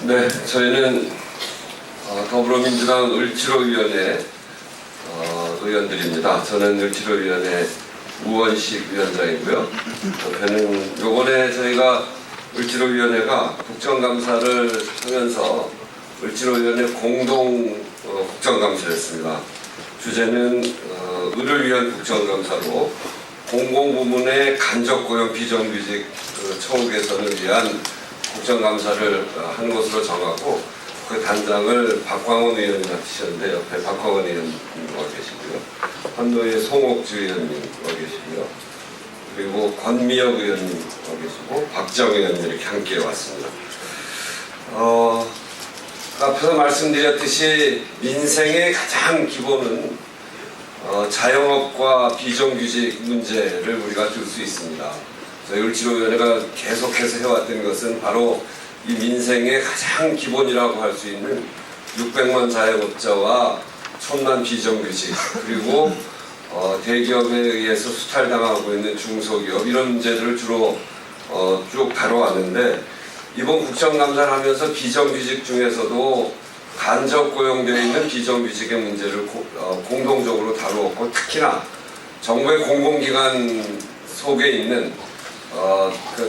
네, 저희는 더불어민주당 을지로위원회 의원들입니다. 저는 을지로위원회 우원식 위원장이고요. 저는 요번에 저희가 을지로위원회가 국정감사를 하면서 을지로위원회 공동 국정감사를 했습니다. 주제는 을을 위한 국정감사로 공공부문의 간접고용 비정규직 처우 개선을 위한 국정감사를 하는 것으로 정하고, 그 단장을 박광원 의원이 맡으셨는데 옆에 박광원 의원님 와 계시고요, 한노의 송옥주 의원님 와 계시고요, 그리고 권미혁 의원님 와 계시고 박정 의원님 이렇게 함께 왔습니다. 앞에서 말씀드렸듯이 민생의 가장 기본은 자영업과 비정규직 문제를 우리가 들 수 있습니다. 저희 을지로위원회가 계속해서 해왔던 것은 바로 이 민생의 가장 기본이라고 할 수 있는 600만 자영업자와 1000만 비정규직, 그리고 대기업에 의해서 수탈당하고 있는 중소기업, 이런 문제들을 주로 쭉 다뤄왔는데, 이번 국정감사를 하면서 비정규직 중에서도 간접 고용되어 있는 비정규직의 문제를 공동적으로 다루었고, 특히나 정부의 공공기관 속에 있는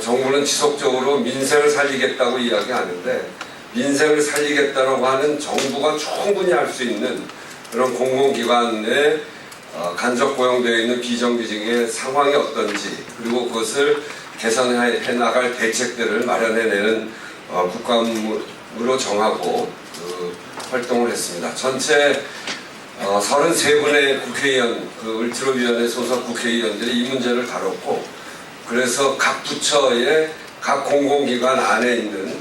정부는 지속적으로 민생을 살리겠다고 이야기하는데, 민생을 살리겠다고 하는 정부가 충분히 할 수 있는 그런 공공기관에 간접 고용되어 있는 비정규직의 상황이 어떤지, 그리고 그것을 개선해 나갈 대책들을 마련해내는 국감으로 정하고 활동을 했습니다. 전체 33분의 국회의원, 을지로위원회 소속 국회의원들이 이 문제를 다뤘고, 그래서 각 부처의 각 공공기관 안에 있는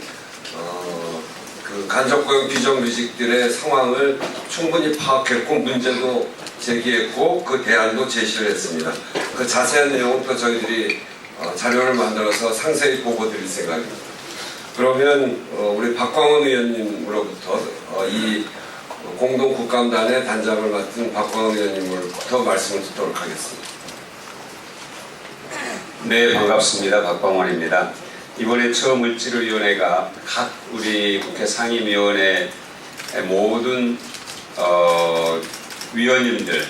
그 간접고용 비정규직들의 상황을 충분히 파악했고, 문제도 제기했고, 그 대안도 제시를 했습니다. 그 자세한 내용은 또 저희들이 자료를 만들어서 상세히 보고 드릴 생각입니다. 그러면 우리 박광원 의원님으로부터 이 공동국감단의 단장을 맡은 박광원 의원님으로부터 말씀을 듣도록 하겠습니다. 네, 반갑습니다. 박광원입니다. 이번에 처음 을지로위원회가 각 우리 국회 상임위원회 모든 위원님들,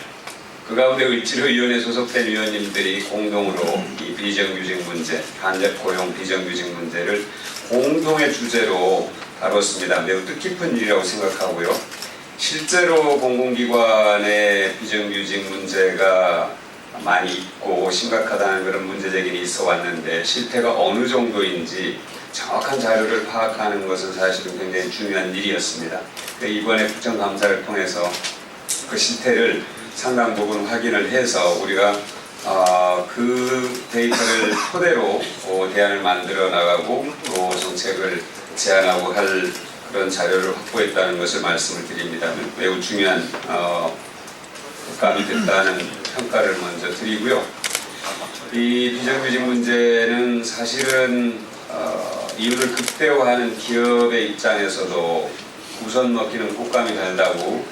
그 가운데 을지로위원회 소속된 위원님들이 공동으로 이 비정규직 문제, 간접고용 비정규직 문제를 공동의 주제로 다뤘습니다. 매우 뜻깊은 일이라고 생각하고요. 실제로 공공기관의 비정규직 문제가 많이 있고 심각하다는 그런 문제제기는 있어 왔는데, 실태가 어느 정도인지 정확한 자료를 파악하는 것은 사실은 굉장히 중요한 일이었습니다. 이번에 국정감사를 통해서 그 실태를 상당 부분 확인을 해서 우리가 그 데이터를 토대로 대안을 만들어 나가고 또 정책을 제안하고 할 그런 자료를 확보했다는 것을 말씀을 드립니다. 매우 중요한 국감이 됐다는 평가를 먼저 드리고요. 이 비정규직 문제는 사실은 이윤을 극대화하는 기업의 입장에서도 우선 먹기는 곶감이 달다고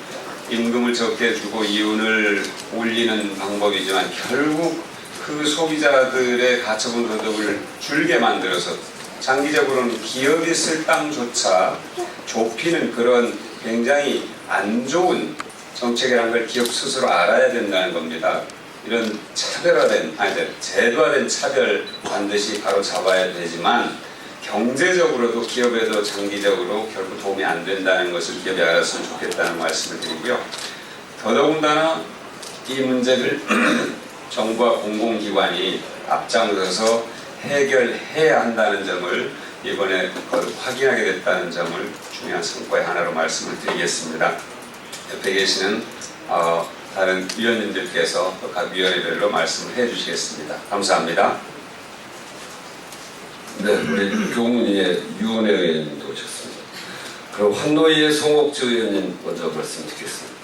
임금을 적게 주고 이윤을 올리는 방법이지만, 결국 그 소비자들의 가처분 소득을 줄게 만들어서 장기적으로는 기업이 쓸 땅조차 좁히는 그런 굉장히 안 좋은 정책이라는 걸 기업 스스로 알아야 된다는 겁니다. 이런 제도화된 차별 반드시 바로 잡아야 되지만, 경제적으로도 기업에도 장기적으로 결국 도움이 안 된다는 것을 기업이 알았으면 좋겠다는 말씀을 드리고요. 더더군다나 이 문제를 정부와 공공기관이 앞장서서 해결해야 한다는 점을 이번에 거듭 확인하게 됐다는 점을 중요한 성과의 하나로 말씀을 드리겠습니다. 옆에 계시는 다른 위원님들께서 각 위원회별로 말씀을 해주시겠습니다. 감사합니다. 네, 우리 교문위의 유은혜 의원님도 오셨습니다. 그럼 한노위의 송옥주 의원님 먼저 말씀 듣겠습니다.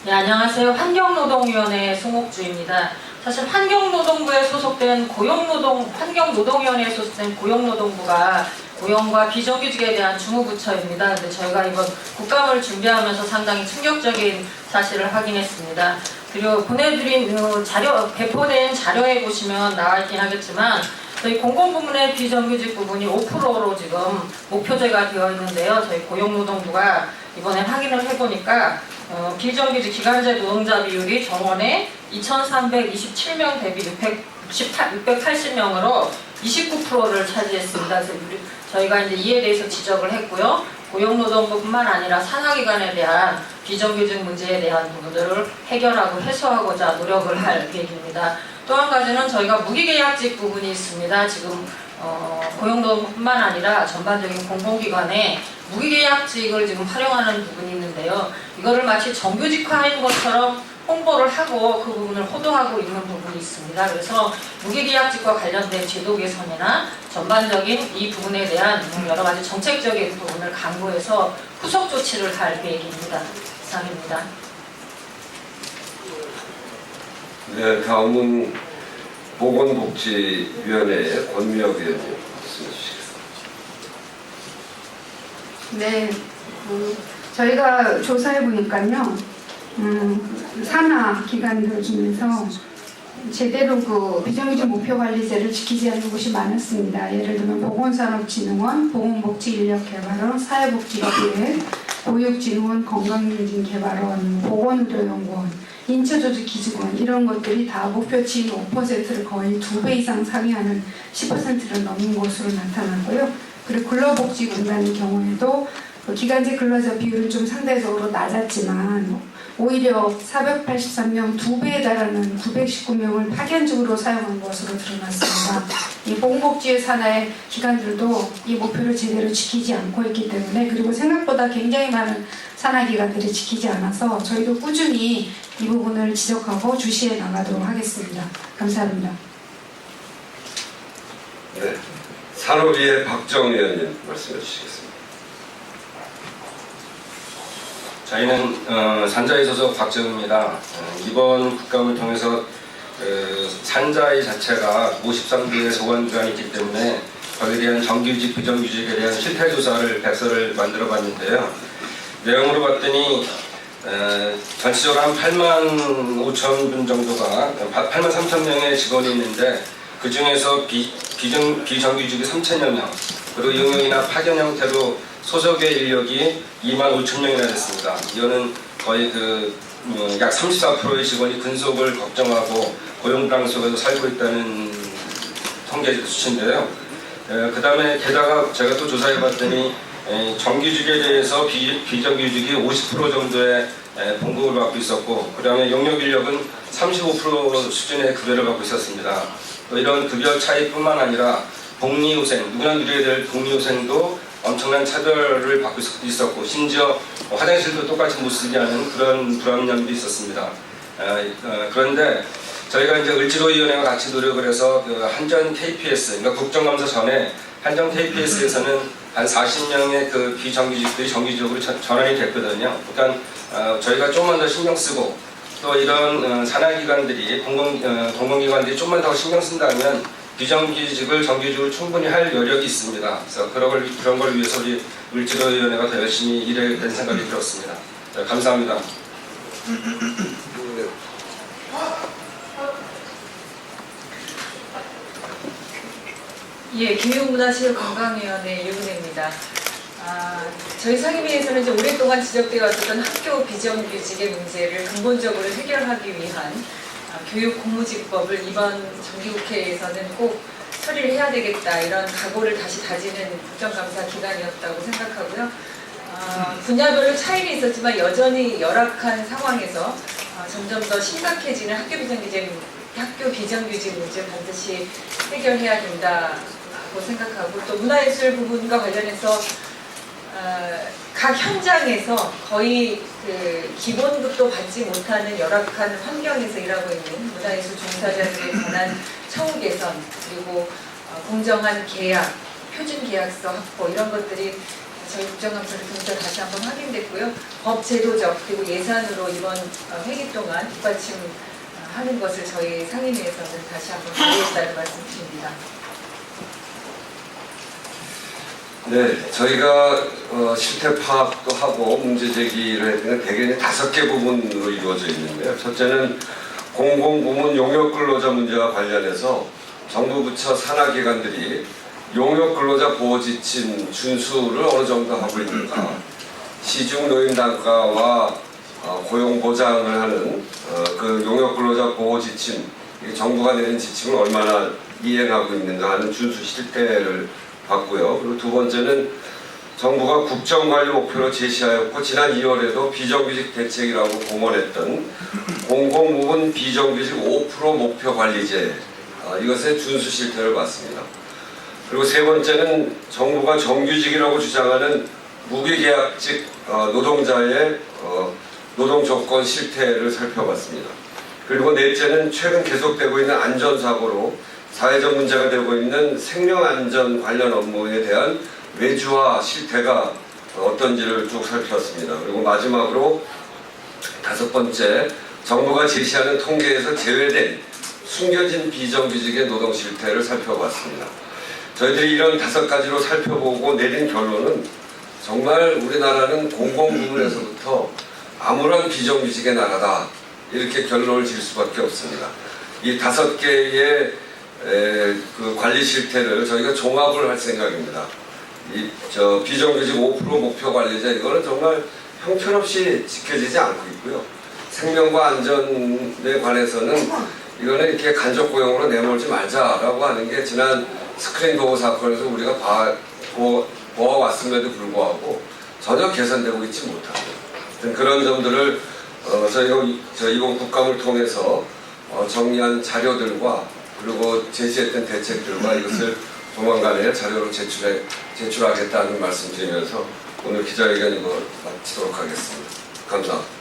네, 안녕하세요. 환경노동위원회 송옥주입니다. 사실 환경노동부에 소속된 환경노동위원회에 소속된 고용노동부가 고용과 비정규직에 대한 주무부처입니다. 근데 저희가 이번 국감을 준비하면서 상당히 충격적인 사실을 확인했습니다. 그리고 보내드린 배포된 자료에 보시면 나와 있긴 하겠지만 저희 공공부문의 비정규직 부분이 5%로 지금 목표제가 되어 있는데요. 저희 고용노동부가 이번에 확인을 해보니까 비정규직 기간제 노동자 비율이 정원에 2,327명 대비 680명으로 29%를 차지했습니다. 그래서 저희가 이제 이에 대해서 지적을 했고요. 고용노동부뿐만 아니라 산하기관에 대한 비정규직 문제에 대한 부분들을 해결하고 해소하고자 노력을 할 계획입니다. 또 한 가지는 저희가 무기계약직 부분이 있습니다. 지금 고용노동부뿐만 아니라 전반적인 공공기관에 무기계약직을 지금 활용하는 부분이 있는데요. 이거를 마치 정규직화인 것처럼 홍보를 하고 그 부분을 호도하고 있는 부분이 있습니다. 그래서 무기계약직과 관련된 제도 개선이나 전반적인 이 부분에 대한 여러 가지 정책적인 부분을 강구해서 후속 조치를 할 계획입니다. 이상입니다. 네, 다음은 보건복지위원회의 권미혁 위원님 말씀해 주시겠습니다. 네, 저희가 조사해 보니까요, 산하 기관들 중에서 제대로 그 비정규직 목표관리제를 지키지 않는 곳이 많았습니다. 예를 들면 보건산업진흥원, 보건복지인력개발원, 사회복지기획, 보육진흥원, 건강증진개발원, 보건의료연구원, 인체조직기지원 이런 것들이 다 목표치인 5%를 거의 2배 이상 상회하는 10%를 넘는 것으로 나타나고요. 그리고 근로복지공단의 경우에도 기간제 근로자 비율은 좀 상대적으로 낮았지만 오히려 483명 2배에 달하는 919명을 파견직으로 사용한 것으로 드러났습니다. 이 보건복지의 산하의 기관들도 이 목표를 제대로 지키지 않고 있기 때문에, 그리고 생각보다 굉장히 많은 산하기관들이 지키지 않아서 저희도 꾸준히 이 부분을 지적하고 주시해 나가도록 하겠습니다. 감사합니다. 네, 산업위의 박정 의원님 말씀해 주시겠습니다. 저희는 산자위 소속 박정우입니다. 이번 국감을 통해서 산자위 자체가 53개의 소관기관이 있기 때문에 거기에 대한 정규직, 비정규직에 대한 실태조사를 백서를 만들어 봤는데요. 내용으로 봤더니 전체적으로 한 8만 5천 분 정도가 8만 3천 명의 직원이 있는데 그 중에서 비정규직이 3천여 명, 그리고 임용이나 파견 형태로 소속의 인력이 2만 5천 명이나 됐습니다. 이거는 거의 약 34%의 직원이 근속을 걱정하고 고용불안 속에서 살고 있다는 통계 수치인데요. 그 다음에 게다가 제가 또 조사해 봤더니 정규직에 대해서 비정규직이 50% 정도의 봉급을 받고 있었고, 그 다음에 용역 인력은 35% 수준의 급여를 받고 있었습니다. 또 이런 급여 차이뿐만 아니라 복리후생, 누구나 누려야 될 복리후생도 엄청난 차별을 받고 있었고, 심지어 화장실도 똑같이 못 쓰게 하는 그런 불합리함도 있었습니다. 그런데 저희가 이제 을지로위원회와 같이 노력을 해서 그 한전 KPS, 그러니까 국정감사 전에 한전 KPS에서는 한 40명의 그 비정규직들이 정규직으로 전환이 됐거든요. 그러니까 저희가 조금만 더 신경 쓰고, 또 이런 산하기관들이 공공기관들이 조금만 더 신경 쓴다면 비정규직을 정규직으로 충분히 할 여력이 있습니다. 그래서 그런 걸 위해서 우리 을지로위원회가 더 열심히 일해야 된다는 생각이 들었습니다. 네, 감사합니다. 예, 교육문화체육관광위원회 유근혜입니다. 저희 상임위에서는 이제 오랫동안 지적되어 왔던 학교 비정규직의 문제를 근본적으로 해결하기 위한 교육 공무집법을 이번 정기국회에서는 꼭 처리를 해야 되겠다, 이런 각오를 다시 다지는 국정감사 기간이었다고 생각하고요. 분야별로 차이는 있었지만 여전히 열악한 상황에서 점점 더 심각해지는 학교 비정규직 문제 반드시 해결해야 된다고 생각하고, 또 문화예술 부분과 관련해서 각 현장에서 거의 그 기본급도 받지 못하는 열악한 환경에서 일하고 있는 문화예술 종사자들에 관한 처우 개선, 그리고 공정한 계약, 표준 계약서 확보, 이런 것들이 저희 국정감사를 통해서 다시 한번 확인됐고요. 법 제도적 그리고 예산으로 이번 회기 동안 뒷받침하는 것을 저희 상임위에서는 다시 한번 발의했다는 말씀드립니다. 네, 저희가 실태 파악도 하고 문제 제기를 했는데 대개 5개 부분으로 이루어져 있는데요. 첫째는 공공부문 용역 근로자 문제와 관련해서 정부 부처 산하기관들이 용역 근로자 보호 지침 준수를 어느 정도 하고 있는가, 시중 노인 단가와 고용 보장을 하는 그 용역 근로자 보호 지침, 정부가 내린 지침을 얼마나 이행하고 있는가 하는 준수 실태를 봤고요. 그리고 두 번째는 정부가 국정관리 목표로 제시하였고 지난 2월에도 비정규직 대책이라고 공언했던 공공부문 비정규직 5% 목표 관리제, 이것의 준수 실태를 봤습니다. 그리고 세 번째는 정부가 정규직이라고 주장하는 무기계약직 노동자의 노동 조건 실태를 살펴봤습니다. 그리고 넷째는 최근 계속되고 있는 안전사고로 사회적 문제가 되고 있는 생명안전 관련 업무에 대한 외주화 실태가 어떤지를 쭉 살펴봤습니다. 그리고 마지막으로 다섯 번째, 정부가 제시하는 통계에서 제외된 숨겨진 비정규직의 노동 실태를 살펴봤습니다. 저희들이 이런 다섯 가지로 살펴보고 내린 결론은 정말 우리나라는 공공부문에서부터 아무런 비정규직의 나라다, 이렇게 결론을 지을 수밖에 없습니다. 이 다섯 개의 그 관리 실태를 저희가 종합을 할 생각입니다. 비정규직 5% 목표 관리제, 이거는 정말 형편없이 지켜지지 않고 있고요. 생명과 안전에 관해서는 이거는 이렇게 간접 고용으로 내몰지 말자라고 하는 게 지난 스크린 도어 사건에서 우리가 보아왔음에도 불구하고 전혀 개선되고 있지 못합니다. 그런 점들을 저희가 이번 국감을 통해서 정리한 자료들과 그리고 제시했던 대책들과 이것을 조만간에 자료로 제출하겠다는 말씀 드리면서 오늘 기자회견 이거 마치도록 하겠습니다. 감사합니다.